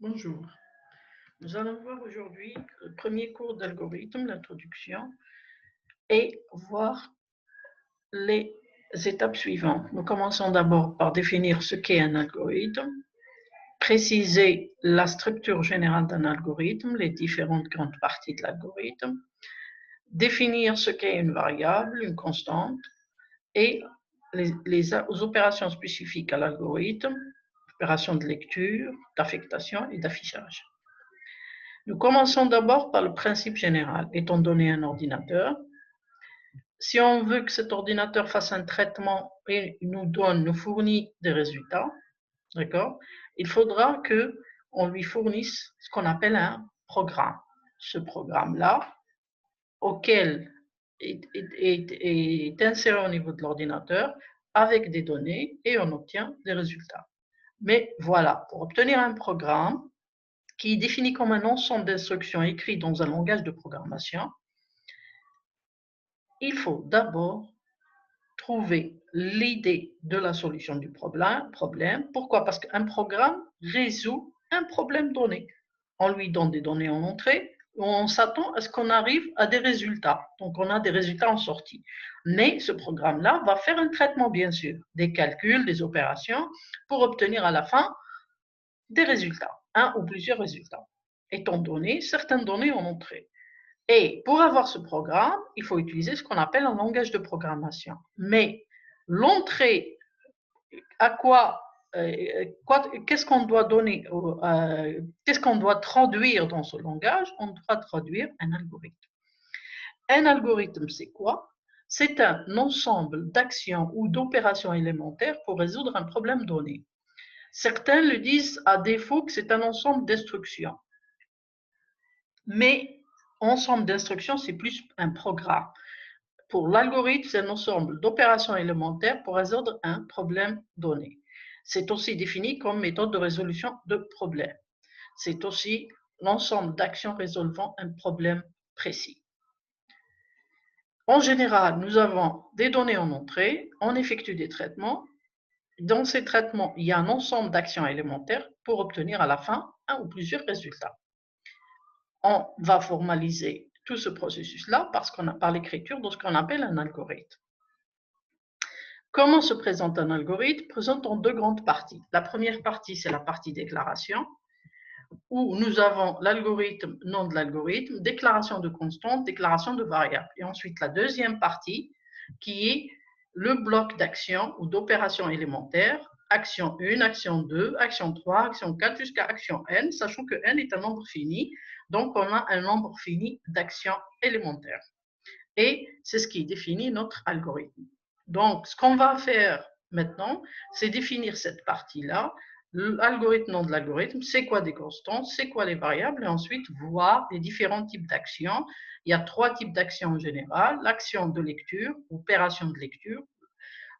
Bonjour, nous allons voir aujourd'hui le premier cours d'algorithme, l'introduction, et voir les étapes suivantes. Nous commençons d'abord par définir ce qu'est un algorithme, préciser la structure générale d'un algorithme, les différentes grandes parties de l'algorithme, définir ce qu'est une variable, une constante, et les opérations spécifiques à l'algorithme, opérations de lecture, d'affectation et d'affichage. Nous commençons d'abord par le principe général. Étant donné un ordinateur, si on veut que cet ordinateur fasse un traitement et nous fournit des résultats, d'accord, il faudra que on lui fournisse ce qu'on appelle un programme. Ce programme-là, auquel est inséré au niveau de l'ordinateur avec des données et on obtient des résultats. Mais voilà, pour obtenir un programme, qui est défini comme un ensemble d'instructions écrites dans un langage de programmation, il faut d'abord trouver l'idée de la solution du problème. Pourquoi? Parce qu'un programme résout un problème donné. On lui donne des données en entrée, on s'attend à ce qu'on arrive à des résultats. Donc, on a des résultats en sortie. Mais ce programme-là va faire un traitement, bien sûr, des calculs, des opérations, pour obtenir à la fin des résultats, un ou plusieurs résultats, étant donné certaines données en entrée. Et pour avoir ce programme, il faut utiliser ce qu'on appelle un langage de programmation. Mais l'entrée, à qu'est-ce qu'on doit donner, qu'est-ce qu'on doit traduire dans ce langage? On doit traduire un algorithme. Un algorithme, c'est quoi? C'est un ensemble d'actions ou d'opérations élémentaires pour résoudre un problème donné. Certains le disent à défaut que c'est un ensemble d'instructions. Mais ensemble d'instructions, c'est plus un programme. Pour l'algorithme, c'est un ensemble d'opérations élémentaires pour résoudre un problème donné. C'est aussi défini comme méthode de résolution de problème. C'est aussi l'ensemble d'actions résolvant un problème précis. En général, nous avons des données en entrée, on effectue des traitements. Dans ces traitements, il y a un ensemble d'actions élémentaires pour obtenir à la fin un ou plusieurs résultats. On va formaliser tout ce processus-là par l'écriture de ce qu'on appelle un algorithme. Comment se présente un algorithme? Présente en deux grandes parties. La première partie, c'est la partie déclaration, où nous avons l'algorithme, nom de l'algorithme, déclaration de constante, déclaration de variable. Et ensuite, la deuxième partie, qui est le bloc d'action ou d'opérations élémentaires, action 1, action 2, action 3, action 4, jusqu'à action n, sachant que n est un nombre fini, donc on a un nombre fini d'actions élémentaires. Et c'est ce qui définit notre algorithme. Donc, ce qu'on va faire maintenant, c'est définir cette partie-là, l'algorithme, nom de l'algorithme, c'est quoi des constantes, c'est quoi les variables, et ensuite voir les différents types d'actions. Il y a trois types d'actions en général, l'action de lecture, opération de lecture,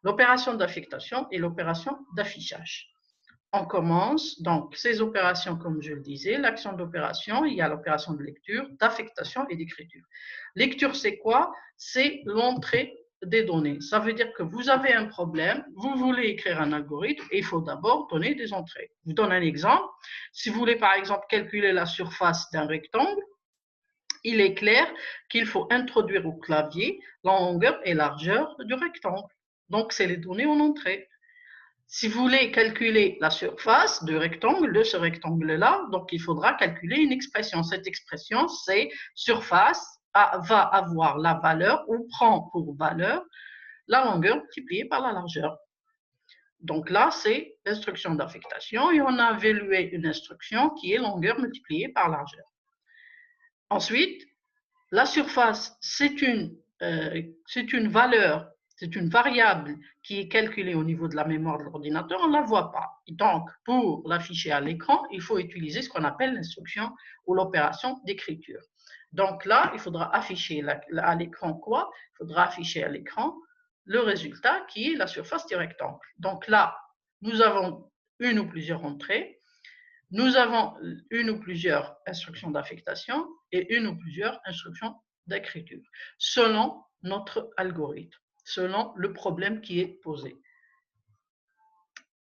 l'opération d'affectation et l'opération d'affichage. On commence donc ces opérations, comme je le disais, l'action d'opération, il y a l'opération de lecture, d'affectation et d'écriture. Lecture, c'est quoi? C'est l'entrée des données. Ça veut dire que vous avez un problème, vous voulez écrire un algorithme et il faut d'abord donner des entrées. Je vous donne un exemple. Si vous voulez par exemple calculer la surface d'un rectangle, il est clair qu'il faut introduire au clavier la longueur et largeur du rectangle. Donc, c'est les données en entrée. Si vous voulez calculer la surface de ce rectangle-là, donc il faudra calculer une expression. Cette expression, c'est surface va avoir la valeur ou prend pour valeur la longueur multipliée par la largeur. Donc là, c'est l'instruction d'affectation et on a évalué une instruction qui est longueur multipliée par largeur. Ensuite, la surface, c'est une valeur, c'est une variable qui est calculée au niveau de la mémoire de l'ordinateur, on ne la voit pas. Et donc, pour l'afficher à l'écran, il faut utiliser ce qu'on appelle l'instruction ou l'opération d'écriture. Donc là, il faudra afficher à l'écran quoi? Il faudra afficher à l'écran le résultat qui est la surface du rectangle. Donc là, nous avons une ou plusieurs entrées. Nous avons une ou plusieurs instructions d'affectation et une ou plusieurs instructions d'écriture, selon notre algorithme, selon le problème qui est posé.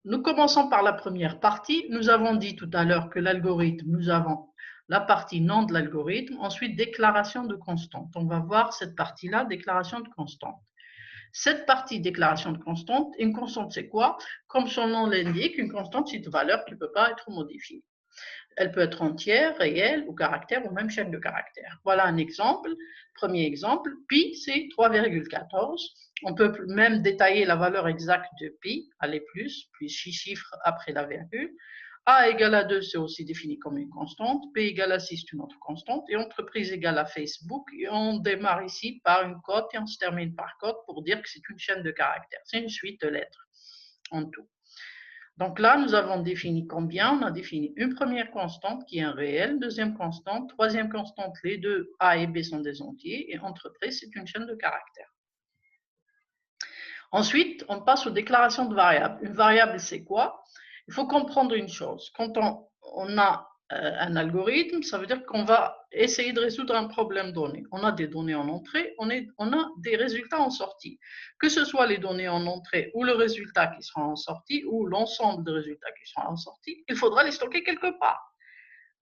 Nous commençons par la première partie. Nous avons dit tout à l'heure que l'algorithme, nous avons la partie nom de l'algorithme, ensuite déclaration de constante. On va voir cette partie-là, déclaration de constante. Cette partie déclaration de constante, une constante c'est quoi? Comme son nom l'indique, une constante c'est une valeur qui ne peut pas être modifiée. Elle peut être entière, réelle ou caractère ou même chaîne de caractères. Voilà un exemple. Premier exemple, pi c'est 3,14. On peut même détailler la valeur exacte de pi, aller plus 6 chiffres après la virgule. A égale à 2, c'est aussi défini comme une constante. P égale à 6, c'est une autre constante. Et entreprise égale à Facebook. Et on démarre ici par une cote et on se termine par cote pour dire que c'est une chaîne de caractères. C'est une suite de lettres en tout. Donc là, nous avons défini combien? On a défini une première constante qui est un réel, deuxième constante, troisième constante, les deux A et B sont des entiers, et entreprise, c'est une chaîne de caractères. Ensuite, on passe aux déclarations de variables. Une variable, c'est quoi? Il faut comprendre une chose. Quand on a un algorithme, ça veut dire qu'on va essayer de résoudre un problème donné. On a des données en entrée, on a des résultats en sortie. Que ce soit les données en entrée ou le résultat qui sera en sortie, ou l'ensemble des résultats qui seront en sortie, il faudra les stocker quelque part.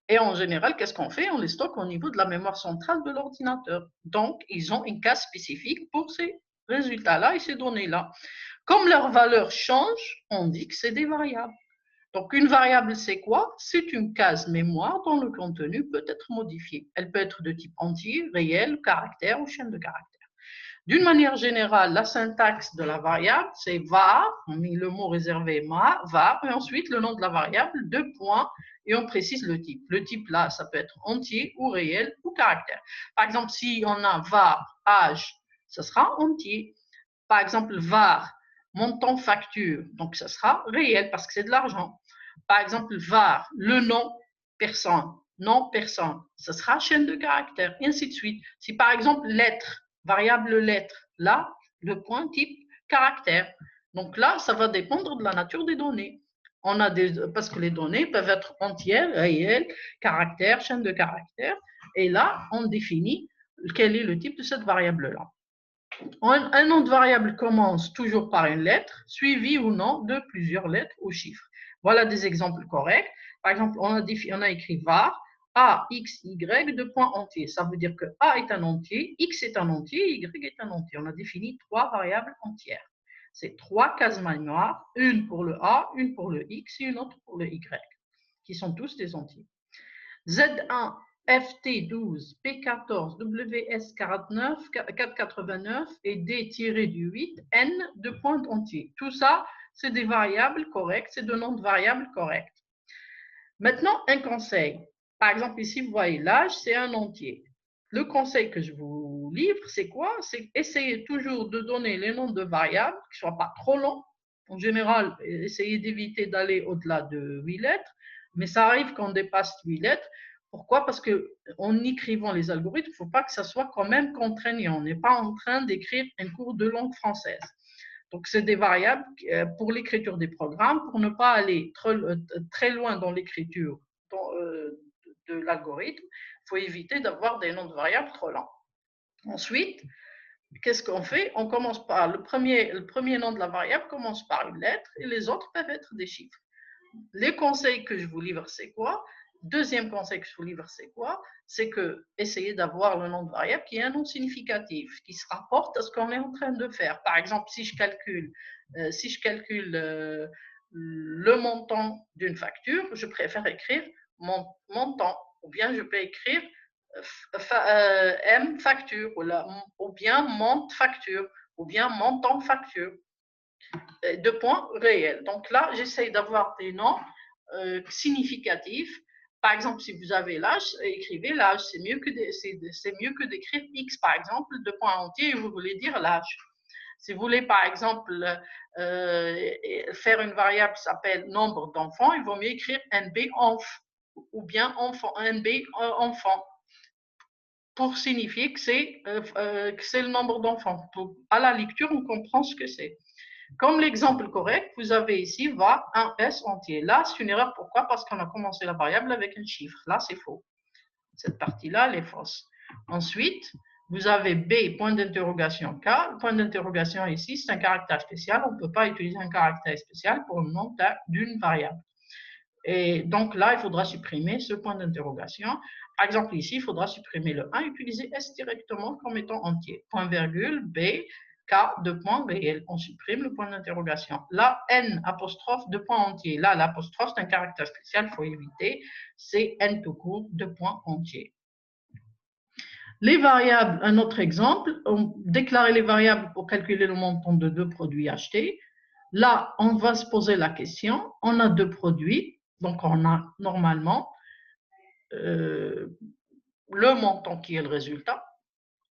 Et en général, qu'est-ce qu'on fait? On les stocke au niveau de la mémoire centrale de l'ordinateur. Donc, ils ont une case spécifique pour ces résultats-là et ces données-là. Comme leur valeur change, on dit que c'est des variables. Donc, une variable, c'est quoi? C'est une case mémoire dont le contenu peut être modifié. Elle peut être de type entier, réel, caractère ou chaîne de caractères. D'une manière générale, la syntaxe de la variable, c'est var, on met le mot réservé var, et ensuite le nom de la variable, deux points, et on précise le type. Le type là, ça peut être entier ou réel ou caractère. Par exemple, si on a var âge, ça sera entier. Par exemple, var montant facture, donc ça sera réel parce que c'est de l'argent. Par exemple, var le nom personne, nom personne, ça sera chaîne de caractères, et ainsi de suite. Si par exemple lettre, variable lettre, là, le point type caractère. Donc là, ça va dépendre de la nature des données. On a parce que les données peuvent être entières, réelles, caractères, chaîne de caractères. Et là, on définit quel est le type de cette variable-là. Un nom de variable commence toujours par une lettre, suivie ou non de plusieurs lettres ou chiffres. Voilà des exemples corrects. Par exemple, on a écrit var, a, x, y, deux points entiers. Ça veut dire que a est un entier, x est un entier, y est un entier. On a défini trois variables entières. C'est trois cases mémoire, une pour le a, une pour le x et une autre pour le y, qui sont tous des entiers. Z1, FT12, P14, WS49, 489 et D-8, N de points entiers. Tout ça, c'est des variables correctes, c'est des noms de variables corrects. Maintenant, un conseil. Par exemple, ici, vous voyez l'âge, c'est un entier. Le conseil que je vous livre, c'est quoi? C'est essayer toujours de donner les noms de variables qui ne soient pas trop longs. En général, essayez d'éviter d'aller au-delà de 8 lettres, mais ça arrive qu'on dépasse 8 lettres. Pourquoi? Parce qu'en écrivant les algorithmes, il ne faut pas que ça soit quand même contraignant. On n'est pas en train d'écrire un cours de langue française. Donc, c'est des variables pour l'écriture des programmes, pour ne pas aller très loin dans l'écriture de l'algorithme. Il faut éviter d'avoir des noms de variables trop longs. Ensuite, qu'est-ce qu'on fait? On commence par le premier nom de la variable commence par une lettre et les autres peuvent être des chiffres. Les conseils que je vous livre, c'est quoi? Deuxième conseil que je vous livre, c'est quoi? C'est que essayez d'avoir le nom de variable qui est un nom significatif, qui se rapporte à ce qu'on est en train de faire. Par exemple, si je calcule le montant d'une facture, je préfère écrire montant, ou bien je peux écrire M facture, ou bien monte facture, ou bien montant facture. Deux points réels. Donc là, j'essaye d'avoir des noms significatifs. Par exemple, si vous avez l'âge, écrivez l'âge. C'est mieux que d'écrire X, par exemple, deux points entiers et vous voulez dire l'âge. Si vous voulez, par exemple, faire une variable qui s'appelle nombre d'enfants, il vaut mieux écrire NB enf ou bien NB enfant pour signifier que c'est le nombre d'enfants. À la lecture, on comprend ce que c'est. Comme l'exemple correct, vous avez ici var un S entier. Là, c'est une erreur. Pourquoi? Parce qu'on a commencé la variable avec un chiffre. Là, c'est faux. Cette partie-là, elle est fausse. Ensuite, Vous avez B, point d'interrogation K. Le point d'interrogation ici, c'est un caractère spécial. On ne peut pas utiliser un caractère spécial pour le nom d'une variable. Et donc là, il faudra supprimer ce point d'interrogation. Par exemple, ici, il faudra supprimer le 1 et utiliser S directement comme étant entier. Point virgule, B, K, deux points réels. On supprime le point d'interrogation. Là, N, apostrophe, deux points entiers. Là, l'apostrophe, c'est un caractère spécial, il faut éviter. C'est N tout court, deux points entiers. Les variables, un autre exemple, on déclarer les variables pour calculer le montant de deux produits achetés. Là, on va se poser la question, on a deux produits, donc on a normalement le montant qui est le résultat.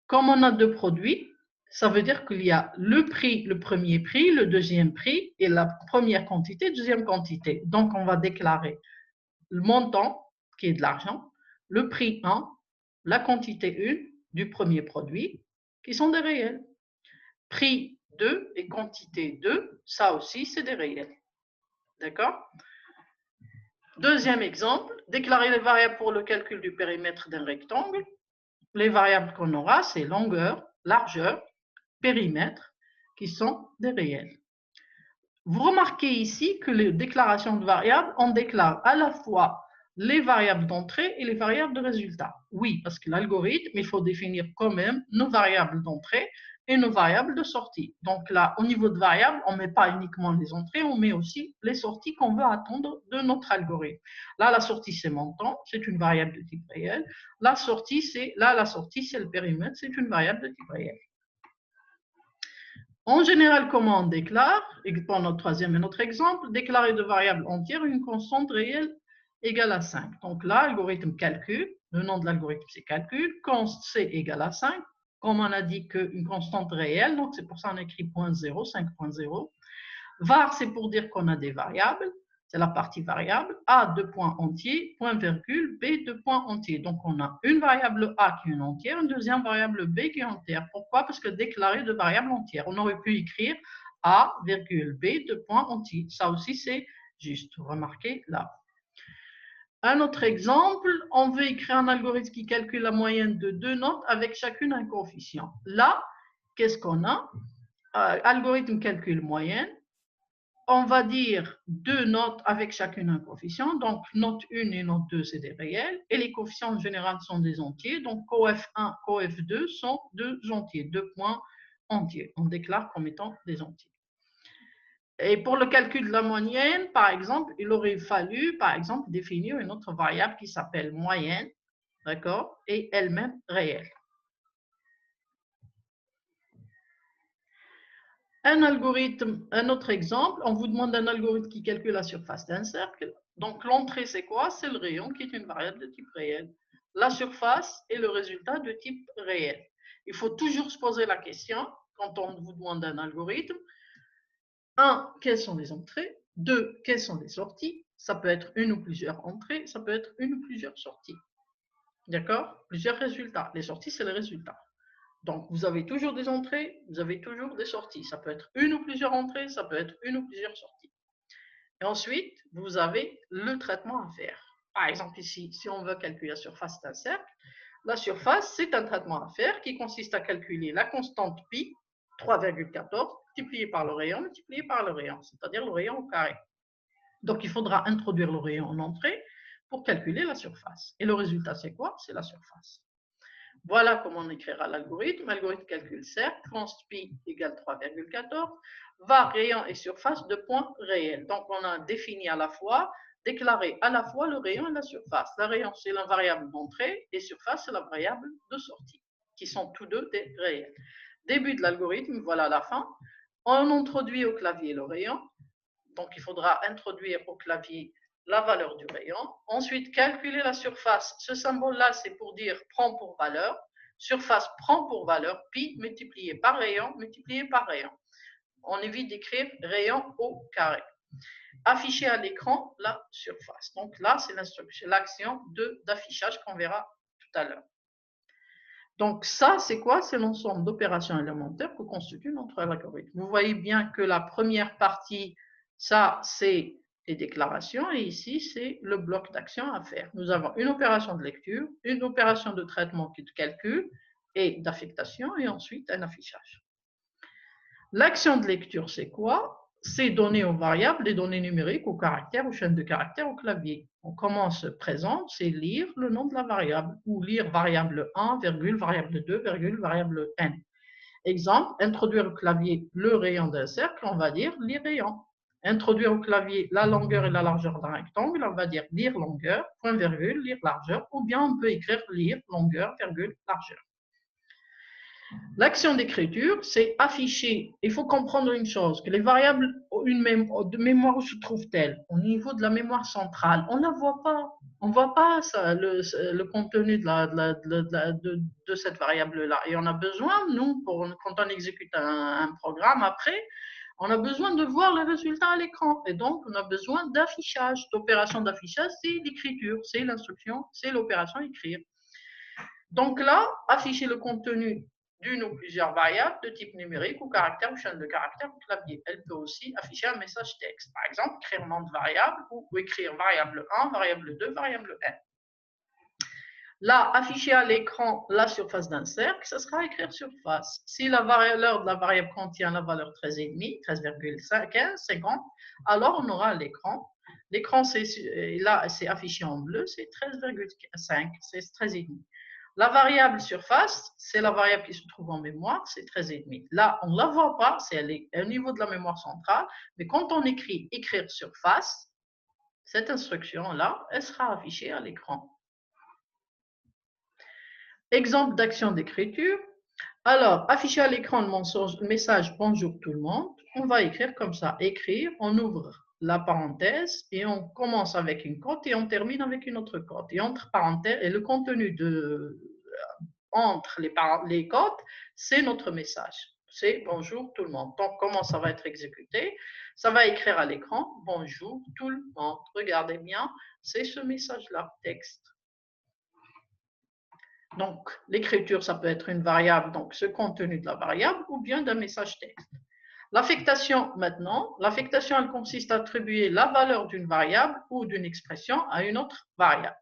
Comme on a deux produits, ça veut dire qu'il y a le prix, le premier prix, le deuxième prix et la première quantité, deuxième quantité. Donc, on va déclarer le montant qui est de l'argent, le prix 1, la quantité 1 du premier produit, qui sont des réels. Prix 2 et quantité 2, ça aussi, c'est des réels. D'accord? Deuxième exemple, déclarer les variables pour le calcul du périmètre d'un rectangle. Les variables qu'on aura, c'est longueur, largeur, périmètre, qui sont des réels. Vous remarquez ici que les déclarations de variables, on déclare à la fois les variables d'entrée et les variables de résultat. Oui, parce que l'algorithme, il faut définir quand même nos variables d'entrée et nos variables de sortie. Donc là, au niveau de variables, on ne met pas uniquement les entrées, on met aussi les sorties qu'on veut attendre de notre algorithme. Là, la sortie, c'est montant, c'est une variable de type réel. La sortie, c'est le périmètre, c'est une variable de type réel. En général, comment on déclare? Et pour notre troisième et notre exemple, déclarer de variable entière une constante réelle égale à 5. Donc là, l'algorithme calcule, le nom de l'algorithme c'est calcul, const c égale à 5, comme on a dit qu'une constante réelle, donc c'est pour ça qu'on écrit 0.0, 5.0. Var, c'est pour dire qu'on a des variables, c'est la partie variable, A, deux points entiers, point virgule, B, deux points entiers. Donc, on a une variable A qui est une entière, une deuxième variable B qui est entière. Pourquoi? Parce que déclarer de variables entières. On aurait pu écrire A, virgule, B, deux points entiers. Ça aussi, c'est juste. Remarquez là. Un autre exemple, on veut écrire un algorithme qui calcule la moyenne de deux notes avec chacune un coefficient. Là, qu'est-ce qu'on a? Algorithme calcul moyenne. On va dire deux notes avec chacune un coefficient. Donc, note 1 et note 2, c'est des réels. Et les coefficients en général sont des entiers. Donc, coef1, coef2 sont deux entiers, deux points entiers. On déclare comme étant des entiers. Et pour le calcul de la moyenne, par exemple, il aurait fallu, par exemple, définir une autre variable qui s'appelle moyenne, d'accord, et elle-même réelle. Un algorithme, un autre exemple, on vous demande un algorithme qui calcule la surface d'un cercle. Donc, l'entrée, c'est quoi? C'est le rayon qui est une variable de type réel. La surface est le résultat de type réel. Il faut toujours se poser la question, quand on vous demande un algorithme, 1, quelles sont les entrées? 2, quelles sont les sorties? Ça peut être une ou plusieurs entrées, ça peut être une ou plusieurs sorties. D'accord? Plusieurs résultats. Les sorties, c'est les résultats. Donc, vous avez toujours des entrées, vous avez toujours des sorties. Ça peut être une ou plusieurs entrées, ça peut être une ou plusieurs sorties. Et ensuite, vous avez le traitement à faire. Par exemple, ici, si on veut calculer la surface d'un cercle, la surface, c'est un traitement à faire qui consiste à calculer la constante pi, 3,14, multiplié par le rayon, multiplié par le rayon, c'est-à-dire le rayon au carré. Donc, il faudra introduire le rayon en entrée pour calculer la surface. Et le résultat, c'est quoi? C'est la surface. Voilà comment on écrira l'algorithme. Algorithme calcul cercle, const pi égale 3,14, var rayon et surface de points réels. Donc, on a défini à la fois, déclaré à la fois le rayon et la surface. Le rayon, c'est la variable d'entrée et surface, c'est la variable de sortie, qui sont tous deux des réels. Début de l'algorithme, voilà la fin. On introduit au clavier le rayon. Donc, il faudra introduire au clavier la valeur du rayon. Ensuite, calculer la surface. Ce symbole-là, c'est pour dire prend pour valeur. Surface prend pour valeur pi multiplié par rayon multiplié par rayon. On évite d'écrire rayon au carré. Afficher à l'écran la surface. Donc là, c'est l'action d'affichage qu'on verra tout à l'heure. Donc ça, c'est quoi? C'est l'ensemble d'opérations élémentaires que constitue notre algorithme. Vous voyez bien que la première partie, ça, c'est les déclarations, et ici, c'est le bloc d'action à faire. Nous avons une opération de lecture, une opération de traitement qui est de calcul, et d'affectation et ensuite un affichage. L'action de lecture, c'est quoi? C'est donner aux variables des données numériques, aux caractères, aux chaînes de caractères, au clavier. On commence présent, c'est lire le nom de la variable ou lire variable 1, virgule, variable 2, virgule, variable n. Exemple, introduire au clavier le rayon d'un cercle, on va dire lire rayon. Introduire au clavier la longueur et la largeur d'un rectangle, on va dire lire longueur, point virgule, lire largeur, ou bien on peut écrire lire longueur, virgule, largeur. L'action d'écriture, c'est afficher. Il faut comprendre une chose, que les variables de mémoire, où se trouvent-elles? Au niveau de la mémoire centrale. On ne la voit pas. On ne voit pas ça, le contenu de cette variable-là. Et on a besoin, nous, quand on exécute un programme après, on a besoin de voir le résultat à l'écran. Et donc, on a besoin d'affichage. L'opération d'affichage, c'est l'écriture, c'est l'instruction, c'est l'opération écrire. Donc là, afficher le contenu d'une ou plusieurs variables de type numérique ou caractère ou chaîne de caractères ou clavier. Elle peut aussi afficher un message texte. Par exemple, écrire nom de variable ou écrire variable 1, variable 2, variable n. Là, afficher à l'écran la surface d'un cercle, ce sera écrire surface. Si la valeur de la variable contient la valeur 13,5, 13,15, 50, alors on aura l'écran. L'écran, là, c'est affiché en bleu, c'est 13,5, c'est 13,5. La variable surface, c'est la variable qui se trouve en mémoire, c'est 13,5. Là, on ne la voit pas, elle est au niveau de la mémoire centrale, mais quand on écrit écrire surface, cette instruction-là, elle sera affichée à l'écran. Exemple d'action d'écriture. Alors, afficher à l'écran le message bonjour tout le monde, on va écrire comme ça, écrire, on ouvre la parenthèse et on commence avec une cote et on termine avec une autre cote. Et entre parenthèses, et le contenu entre les cotes, c'est notre message. C'est bonjour tout le monde. Donc, comment ça va être exécuté? Ça va écrire à l'écran bonjour tout le monde. Regardez bien, c'est ce message-là, texte. Donc, l'écriture, ça peut être une variable, donc ce contenu de la variable, ou bien d'un message texte. L'affectation, maintenant, l'affectation, elle consiste à attribuer la valeur d'une variable ou d'une expression à une autre variable.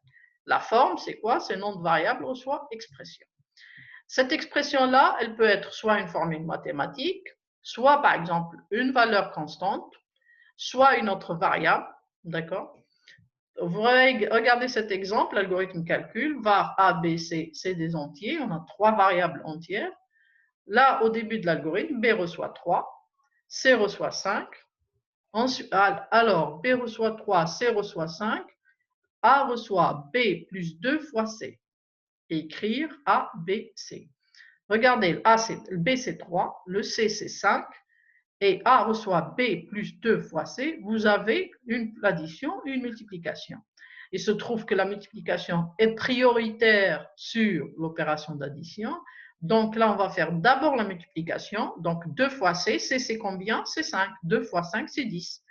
La forme, c'est quoi? C'est nom de variable reçoit expression. Cette expression-là, elle peut être soit une formule mathématique, soit par exemple une valeur constante, soit une autre variable, d'accord? Vous regardez cet exemple, l'algorithme calcul, var A, B, C, c'est des entiers, on a 3 variables entières. Là, au début de l'algorithme, B reçoit 3, C reçoit 5. Ensuite, alors, B reçoit 3, C reçoit 5, A reçoit B plus 2 fois C. Écrire A, B, C. Regardez, B c'est 3, le C c'est 5, et A reçoit B plus 2 fois C, vous avez une addition et une multiplication. Il se trouve que la multiplication est prioritaire sur l'opération d'addition. Donc là, on va faire d'abord la multiplication. Donc 2 fois C, C c'est combien? C'est 5. 2 fois 5, c'est 10.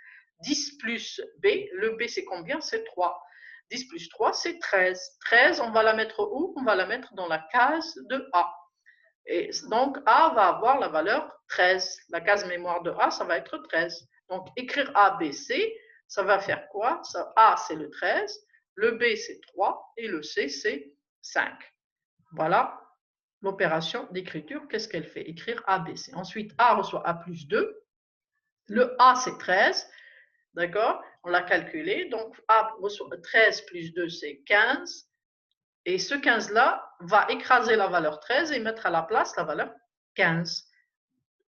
10 plus B, le B c'est combien? C'est 3. 10 plus 3, c'est 13. 13, on va la mettre où? On va la mettre dans la case de A. Et donc, A va avoir la valeur 13. La case mémoire de A, ça va être 13. Donc, écrire A, B, C, ça va faire quoi? A, c'est le 13, le B, c'est 3, et le C, c'est 5. Voilà l'opération d'écriture. Qu'est-ce qu'elle fait? Écrire A, B, C. Ensuite, A reçoit A plus 2. Le A, c'est 13. D'accord? On l'a calculé. Donc, A reçoit 13 plus 2, c'est 15. Et ce 15-là va écraser la valeur 13 et mettre à la place la valeur 15.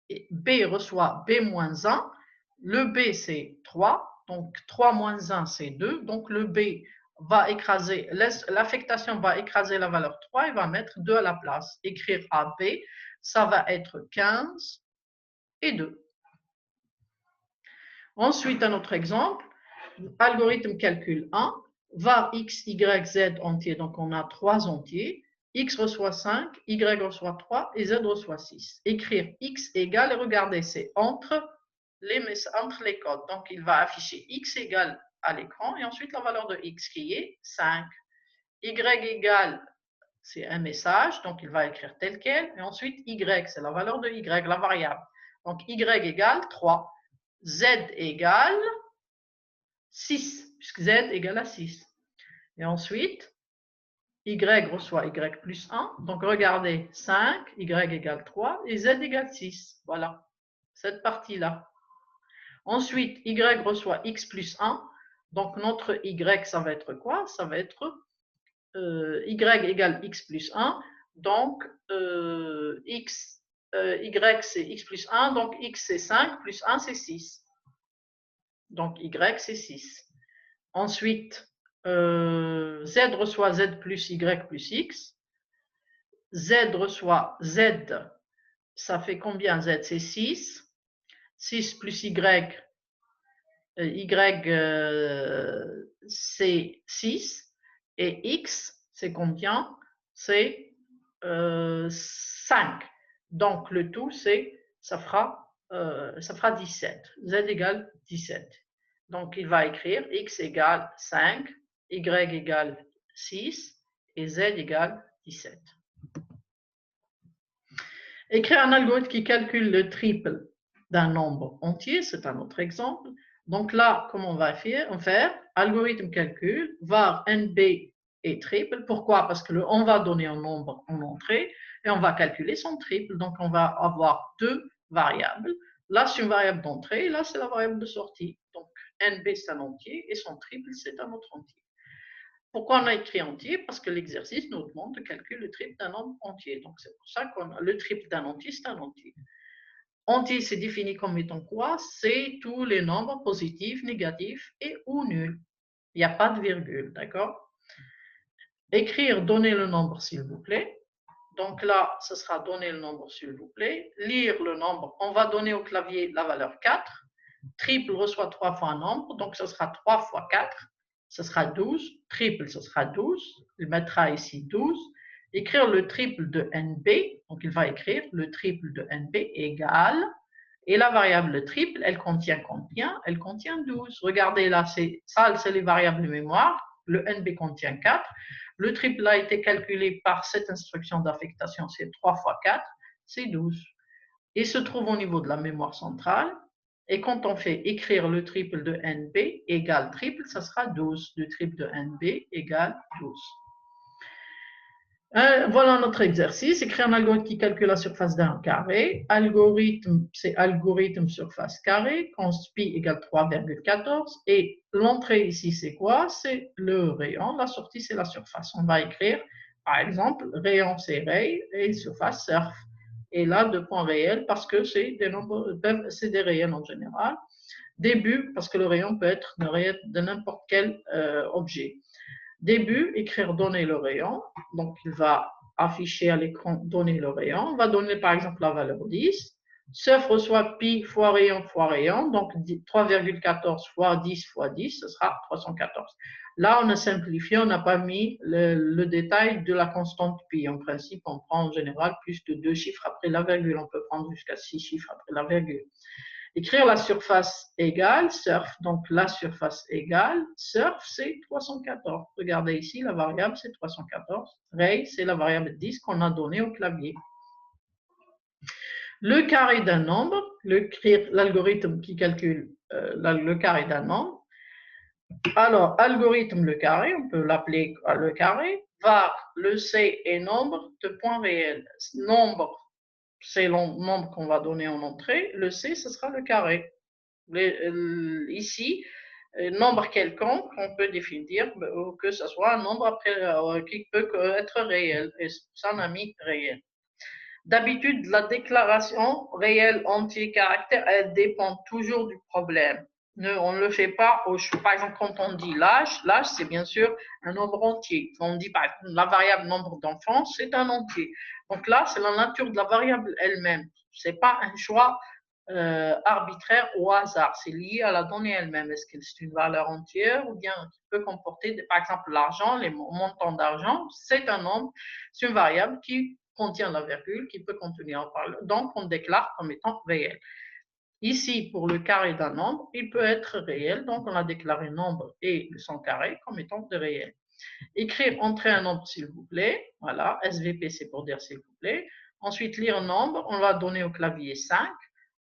Et B reçoit B moins 1. Le B, c'est 3. Donc, 3 moins 1, c'est 2. Donc, le B va écraser, l'affectation va écraser la valeur 3 et va mettre 2 à la place. Écrire AB, ça va être 15 et 2. Ensuite, un autre exemple, algorithme calcul 1. Var x, y, z entier, donc on a 3 entiers, x reçoit 5, y reçoit 3 et z reçoit 6. Écrire x égale, et regardez, c'est entre les codes. Donc il va afficher x égale à l'écran et ensuite la valeur de x qui est 5. Y égale, c'est un message, donc il va écrire tel quel, et ensuite y, c'est la valeur de y, la variable. Donc y égale 3, z égale 6, puisque z égale à 6. Et ensuite, y reçoit y plus 1. Donc, regardez, 5, y égale 3 et z égale 6. Voilà, cette partie-là. Ensuite, y reçoit x plus 1. Donc, notre y, ça va être quoi? Ça va être y égale x plus 1. Donc, y, c'est x plus 1. Donc, x, c'est 5, plus 1, c'est 6. Donc, y, c'est 6. Ensuite, z reçoit z plus y plus x. Z reçoit z, ça fait combien z? C'est 6. 6 plus y, c'est 6. Et x, c'est combien? C'est 5. Donc, le tout, ça fera 17. Z égale 17. Donc, il va écrire x égale 5, y égale 6 et z égale 17. Écrire un algorithme qui calcule le triple d'un nombre entier, c'est un autre exemple. Donc là, comment on va faire? Algorithme calcul, var nb est triple. Pourquoi? Parce on va donner un nombre en entrée et on va calculer son triple. Donc on va avoir deux variables. Là, c'est une variable d'entrée, là, c'est la variable de sortie. Donc nb, c'est un entier et son triple, c'est un autre entier. Pourquoi on a écrit entier? Parce que l'exercice nous demande de calculer le triple d'un nombre entier. Donc, c'est pour ça qu'on a le triple d'un entier, c'est un entier. Entier, c'est défini comme étant quoi? C'est tous les nombres positifs, négatifs et ou nuls. Il n'y a pas de virgule, d'accord? Écrire, donner le nombre, s'il vous plaît. Donc là, ce sera donner le nombre, s'il vous plaît. Lire le nombre, on va donner au clavier la valeur 4. Triple reçoit 3 fois un nombre, donc ce sera 3 fois 4. Ce sera 12. Triple, ce sera 12. Il mettra ici 12. Écrire le triple de NB. Donc, il va écrire le triple de NB égale. Et la variable triple, elle contient combien? Elle contient 12. Regardez là, ça, c'est les variables de mémoire. Le NB contient 4. Le triple a été calculé par cette instruction d'affectation. C'est 3 fois 4, c'est 12. Il se trouve au niveau de la mémoire centrale. Et quand on fait écrire le triple de NB égale triple, ça sera 12. Le triple de NB égale 12. Voilà notre exercice. Écrire un algorithme qui calcule la surface d'un carré. Algorithme, c'est algorithme surface carré. Const pi égale 3,14. Et l'entrée ici, c'est quoi? C'est le rayon. La sortie, c'est la surface. On va écrire, par exemple, rayon, c'est ray et surface, surf. Et là, deux points réels parce que c'est des réels en général. Début, parce que le rayon peut être de n'importe quel objet. Début, écrire donner le rayon. Donc, il va afficher à l'écran donner le rayon. On va donner par exemple la valeur 10. Surf reçoit pi fois rayon fois rayon. Donc, 3,14 fois 10 fois 10, ce sera 314. Là, on a simplifié, on n'a pas mis le détail de la constante pi. En principe, on prend en général plus de 2 chiffres après la virgule. On peut prendre jusqu'à 6 chiffres après la virgule. Écrire la surface égale surf. Donc, la surface égale surf, c'est 314. Regardez ici, la variable, c'est 314. Ray, c'est la variable 10 qu'on a donnée au clavier. Le carré d'un nombre, l'algorithme qui calcule le carré d'un nombre. Alors, algorithme le carré, on peut l'appeler le carré. Var, le C est nombre de points réels. Nombre, c'est le nombre qu'on va donner en entrée. Le C, ce sera le carré. Ici, nombre quelconque, on peut définir que ce soit un nombre qui peut être réel. Et ça, on a mis réel. D'habitude, la déclaration réel entier caractère, elle dépend toujours du problème. On ne le fait pas au choix. Par exemple, quand on dit l'âge, c'est bien sûr un nombre entier. Quand on dit par exemple la variable nombre d'enfants, c'est un entier. Donc là, c'est la nature de la variable elle-même. Ce n'est pas un choix arbitraire au hasard. C'est lié à la donnée elle-même. Est-ce que c'est une valeur entière ou bien qui peut comporter, par exemple, l'argent, les montants d'argent, c'est un nombre, c'est une variable qui contient la virgule, qui peut contenir un parole. Donc, on déclare comme étant réel. Ici, pour le carré d'un nombre, il peut être réel. Donc, on a déclaré nombre et son carré comme étant de réel. Écrire entrer un nombre, s'il vous plaît. Voilà, SVP, c'est pour dire s'il vous plaît. Ensuite, lire nombre. On va donner au clavier 5.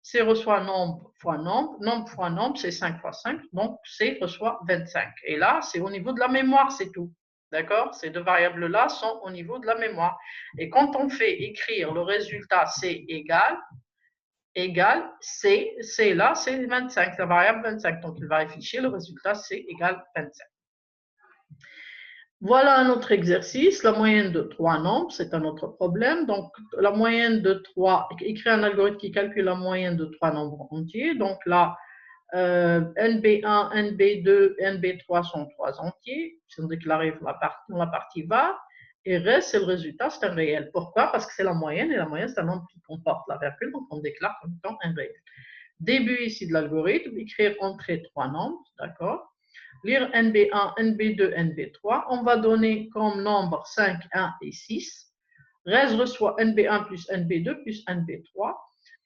C reçoit nombre fois nombre. Nombre fois nombre, c'est 5 fois 5. Donc, C reçoit 25. Et là, c'est au niveau de la mémoire, c'est tout. D'accord? Ces deux variables-là sont au niveau de la mémoire. Et quand on fait écrire le résultat C égale C, C là, c'est 25, la variable 25. Donc, il va afficher le résultat C égale 25. Voilà un autre exercice, la moyenne de trois nombres, c'est un autre problème. Donc, la moyenne de 3, écrire un algorithme qui calcule la moyenne de trois nombres entiers. Donc là, NB1, NB2, NB3 sont trois entiers, ils sont déclarés dans la partie var, et reste, c'est le résultat, c'est un réel. Pourquoi? Parce que c'est la moyenne, et la moyenne, c'est un nombre qui comporte la virgule, donc on déclare comme étant un réel. Début ici de l'algorithme, écrire entrer trois nombres, d'accord? Lire NB1, NB2, NB3, on va donner comme nombre 5, 1 et 6. Res reçoit NB1 plus NB2 plus NB3.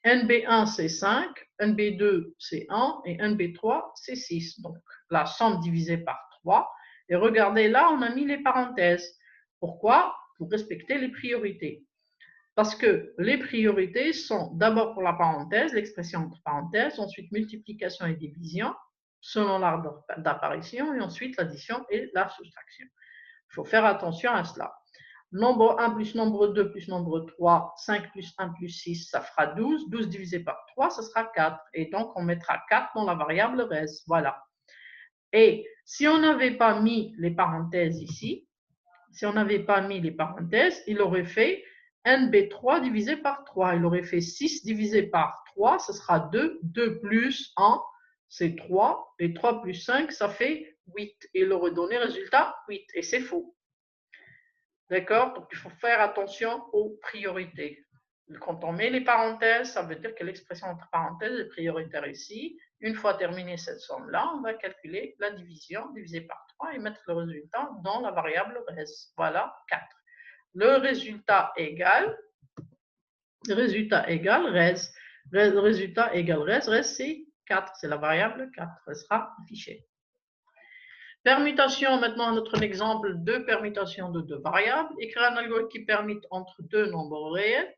NB1 c'est 5, NB2 c'est 1 et NB3 c'est 6. Donc la somme divisée par 3. Et regardez là, on a mis les parenthèses. Pourquoi? Pour respecter les priorités. Parce que les priorités sont d'abord pour la parenthèse, l'expression entre parenthèses, ensuite multiplication et division, selon l'ordre d'apparition, et ensuite l'addition et la soustraction. Il faut faire attention à cela. Nombre 1 plus nombre 2 plus nombre 3, 5 plus 1 plus 6, ça fera 12. 12 divisé par 3, ça sera 4. Et donc, on mettra 4 dans la variable res. Voilà. Et si on n'avait pas mis les parenthèses ici, il aurait fait NB3 divisé par 3. Il aurait fait 6 divisé par 3, ce sera 2. 2 plus 1, c'est 3. Et 3 plus 5, ça fait 8. Et il aurait donné résultat 8. Et c'est faux. D'accord? Donc, il faut faire attention aux priorités. Quand on met les parenthèses, ça veut dire que l'expression entre parenthèses est prioritaire ici. Une fois terminée cette somme-là, on va calculer la division divisée par 3 et mettre le résultat dans la variable res. Voilà, 4. Le résultat égale res. Le résultat égale res. Res, c'est 4. C'est la variable 4. Elle sera affichée. Permutation, maintenant notre exemple de permutation de deux variables. Écrire un algorithme qui permute entre deux nombres réels.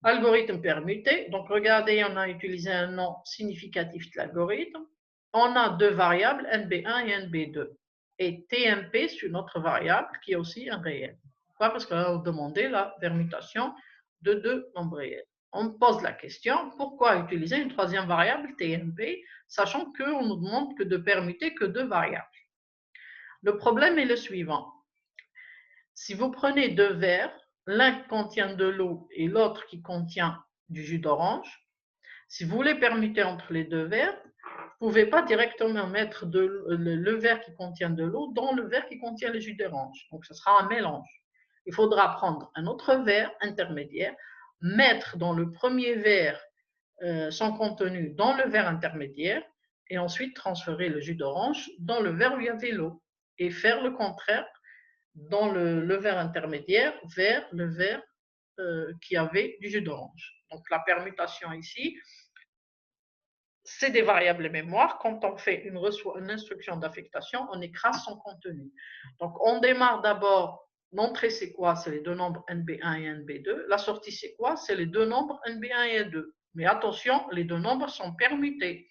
Algorithme permuté. Donc regardez, on a utilisé un nom significatif de l'algorithme. On a deux variables, NB1 et NB2. Et TMP, c'est une autre variable qui est aussi un réel. Pourquoi? Parce qu'on a demandé la permutation de deux nombres réels. On pose la question, pourquoi utiliser une troisième variable, TMP, sachant qu'on nous demande que de permuter que deux variables? Le problème est le suivant. Si vous prenez deux verres, l'un contient de l'eau et l'autre qui contient du jus d'orange, si vous voulez permuter entre les deux verres, vous ne pouvez pas directement mettre le verre qui contient de l'eau dans le verre qui contient le jus d'orange. Donc, ce sera un mélange. Il faudra prendre un autre verre intermédiaire, mettre dans le premier verre son contenu dans le verre intermédiaire et ensuite transférer le jus d'orange dans le verre où il y avait l'eau et faire le contraire dans le verre intermédiaire vers le verre qui avait du jus d'orange. Donc la permutation ici, c'est des variables mémoire. Quand on fait une instruction d'affectation, on écrase son contenu. Donc on démarre d'abord, l'entrée c'est quoi? C'est les deux nombres NB1 et NB2. La sortie c'est quoi? C'est les deux nombres NB1 et NB2. Mais attention, les deux nombres sont permutés.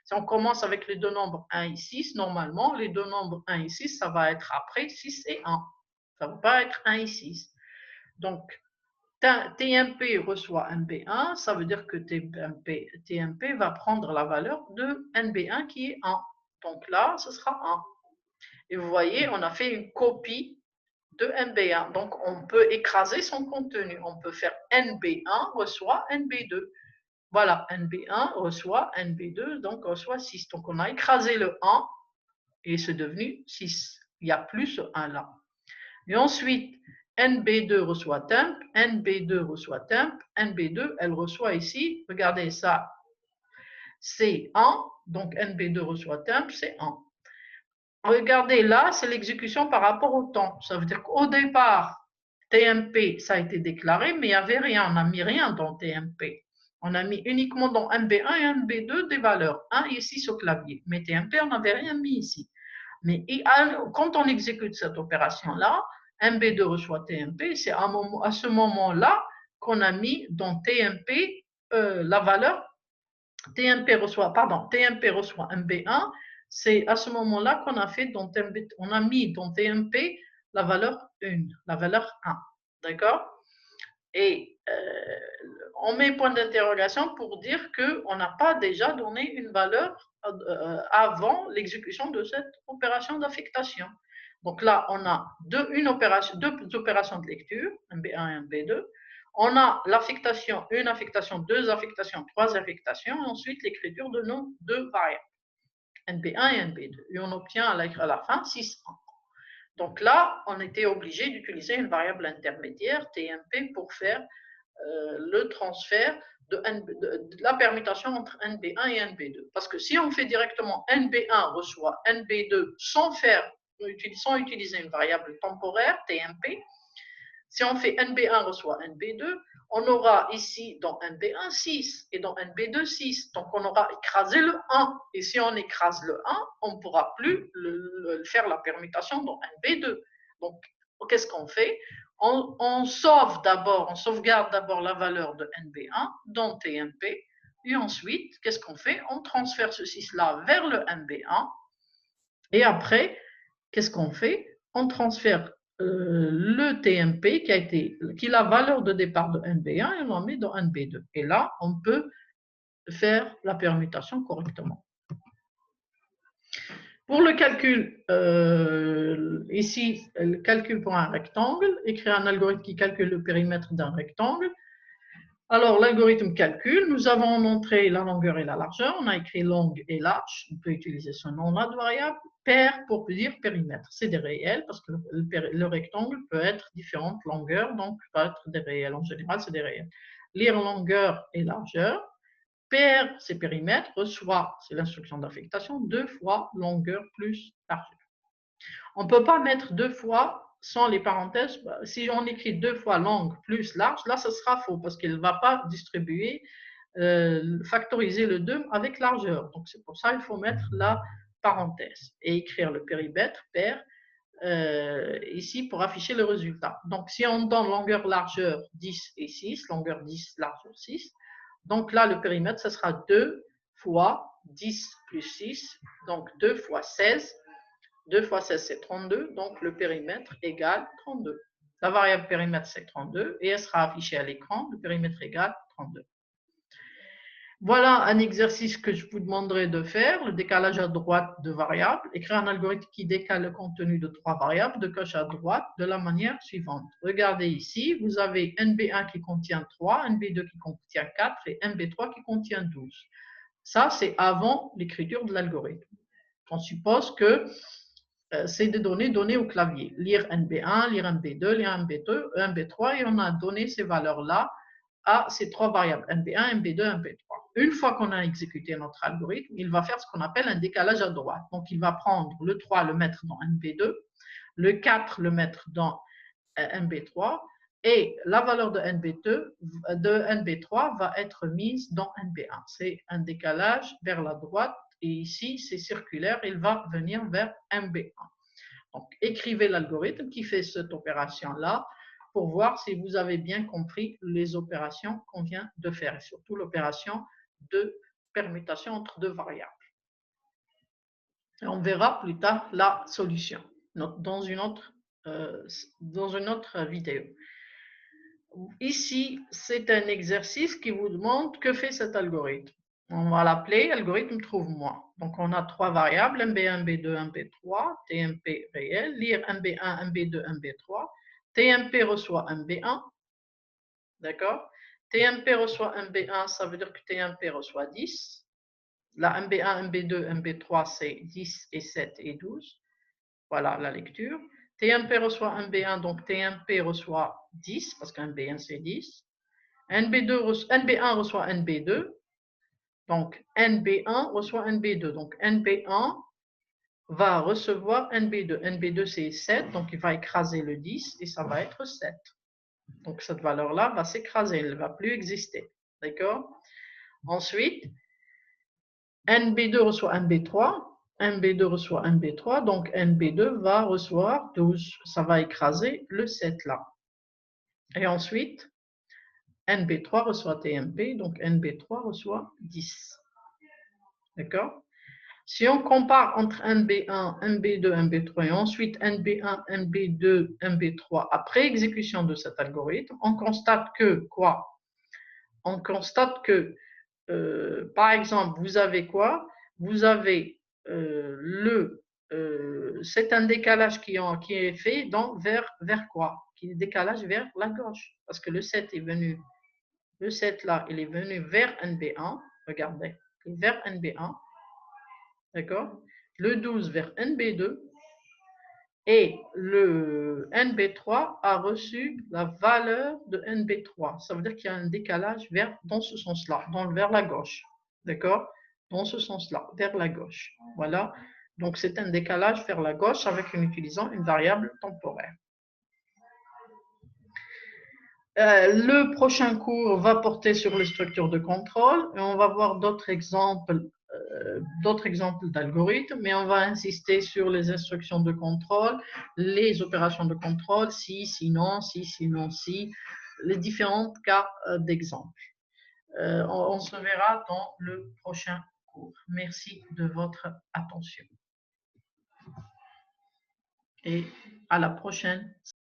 Si on commence avec les deux nombres 1 et 6, normalement, les deux nombres 1 et 6, ça va être après 6 et 1. Ça ne va pas être 1 et 6. Donc, TMP reçoit NB1, ça veut dire que TMP va prendre la valeur de NB1 qui est 1. Donc là, ce sera 1. Et vous voyez, on a fait une copie de NB1. Donc, on peut écraser son contenu. On peut faire NB1 reçoit NB2. Voilà, NB1 reçoit NB2, donc reçoit 6. Donc, on a écrasé le 1 et c'est devenu 6. Il n'y a plus ce 1 là. Et ensuite, NB2 reçoit temp, NB2 reçoit temp, NB2, elle reçoit ici, regardez ça, c'est 1, donc NB2 reçoit temp, c'est 1. Regardez là, c'est l'exécution par rapport au temps. Ça veut dire qu'au départ, TMP, ça a été déclaré, mais il n'y avait rien, on n'a mis rien dans TMP. On a mis uniquement dans NB1 et NB2 des valeurs 1 et 6 au clavier. Mais TMP, on n'avait rien mis ici. Mais quand on exécute cette opération-là, NB2 reçoit TMP, c'est à ce moment-là qu'on a mis dans TMP la valeur TMP reçoit NB1, c'est à ce moment-là qu'on a fait on a mis dans TMP la valeur 1, la valeur 1. D'accord? Et on met point d'interrogation pour dire qu'on n'a pas déjà donné une valeur avant l'exécution de cette opération d'affectation. Donc là, on a deux opérations de lecture, un B1 et un B2. On a l'affectation, une affectation, deux affectations, trois affectations, et ensuite l'écriture de nos deux variables, NB1 et NB2. Et on obtient à la fin 6. Donc là, on était obligé d'utiliser une variable intermédiaire, TMP, pour faire le transfert de la permutation entre NB1 et NB2. Parce que si on fait directement NB1 reçoit NB2 sans utiliser une variable temporaire, TMP, si on fait NB1 reçoit NB2, on aura ici dans NB1 6 et dans NB2 6. Donc on aura écrasé le 1. Et si on écrase le 1, on ne pourra plus faire la permutation dans NB2. Donc qu'est-ce qu'on fait? On sauvegarde d'abord la valeur de NB1 dans TMP. Et ensuite, qu'est-ce qu'on fait? On transfère ce 6-là vers le NB1. Et après, qu'est-ce qu'on fait? On transfère le TMP qui est la valeur de départ de NB1 et on en met dans NB2. Et là, on peut faire la permutation correctement. Pour le calcul, ici, le calcul pour un rectangle, écrire un algorithme qui calcule le périmètre d'un rectangle. Alors, l'algorithme calcul, nous avons montré la longueur et la largeur. On a écrit long et large. On peut utiliser ce nom-là de variable. Pair pour dire périmètre. C'est des réels parce que le rectangle peut être différentes longueurs, donc peut être des réels. En général, c'est des réels. Lire longueur et largeur. Pair, c'est périmètre. Reçoit, c'est l'instruction d'affectation. 2 fois longueur plus largeur. On ne peut pas mettre 2 fois sans les parenthèses. Si on écrit 2 fois longue plus large, là, ce sera faux parce qu'il ne va pas distribuer, factoriser le 2 avec largeur. Donc, c'est pour ça qu'il faut mettre la parenthèse et écrire le périmètre pair ici pour afficher le résultat. Donc, si on donne longueur, largeur 10 et 6, longueur 10, largeur 6, donc là, le périmètre, ce sera 2 fois 10 plus 6, donc 2 fois 16. 2 fois 16, c'est 32, donc le périmètre égale 32. La variable périmètre, c'est 32, et elle sera affichée à l'écran, le périmètre égale 32. Voilà un exercice que je vous demanderai de faire, le décalage à droite de variables. Écrire un algorithme qui décale le contenu de 3 variables de gauche à droite de la manière suivante. Regardez ici, vous avez NB1 qui contient 3, NB2 qui contient 4 et NB3 qui contient 12. Ça, c'est avant l'écriture de l'algorithme. On suppose que c'est des données données au clavier. Lire NB1, lire NB2, lire NB2, NB3, et on a donné ces valeurs-là à ces 3 variables, NB1, NB2, NB3. Une fois qu'on a exécuté notre algorithme, il va faire ce qu'on appelle un décalage à droite. Donc, il va prendre le 3, le mettre dans NB2, le 4, le mettre dans NB3, et la valeur de NB3 va être mise dans NB1. C'est un décalage vers la droite, et ici, c'est circulaire, il va venir vers NB1. Donc, écrivez l'algorithme qui fait cette opération-là pour voir si vous avez bien compris les opérations qu'on vient de faire, et surtout l'opération de permutation entre 2 variables. Et on verra plus tard la solution dans une autre vidéo. Ici, c'est un exercice qui vous demande que fait cet algorithme. On va l'appeler algorithme trouve-moi. Donc, on a 3 variables, MB1, MB2, MB3, TMP réel, lire MB1, MB2, MB3. TMP reçoit MB1, d'accord? TMP reçoit MB1, ça veut dire que TMP reçoit 10. La MB1, MB2, MB3, c'est 10 et 7 et 12. Voilà la lecture. TMP reçoit MB1, donc TMP reçoit 10, parce qu'un MB1 c'est 10. NB1 reçoit NB2, donc NB1 reçoit NB2. Donc NB1 va recevoir NB2. NB2 c'est 7, donc il va écraser le 10 et ça va être 7. Donc cette valeur-là va s'écraser, elle ne va plus exister. D'accord? Ensuite, NB2 reçoit NB3. NB2 reçoit NB3, donc NB2 va recevoir 12. Ça va écraser le 7 là. Et ensuite, NB3 reçoit TMP, donc NB3 reçoit 10. D'accord? Si on compare entre NB1, NB2, NB3 et ensuite NB1, NB2, NB3 après exécution de cet algorithme, on constate que quoi? On constate que, par exemple, vous avez quoi? Vous avez c'est un décalage qui est fait donc vers quoi? Qui est décalage vers la gauche. Parce que le 7 est venu, le 7 là, il est venu vers NB1. Regardez, vers NB1. D'accord? Le 12 vers NB2 et le NB3 a reçu la valeur de NB3. Ça veut dire qu'il y a un décalage dans ce sens-là, vers la gauche. D'accord? Dans ce sens-là, vers la gauche. Voilà. Donc, c'est un décalage vers la gauche en utilisant une variable temporaire. Le prochain cours va porter sur les structures de contrôle et on va voir d'autres exemples d'algorithmes, mais on va insister sur les instructions de contrôle, les opérations de contrôle, si, sinon, si, les différents cas d'exemple. On se verra dans le prochain cours. Merci de votre attention. Et à la prochaine.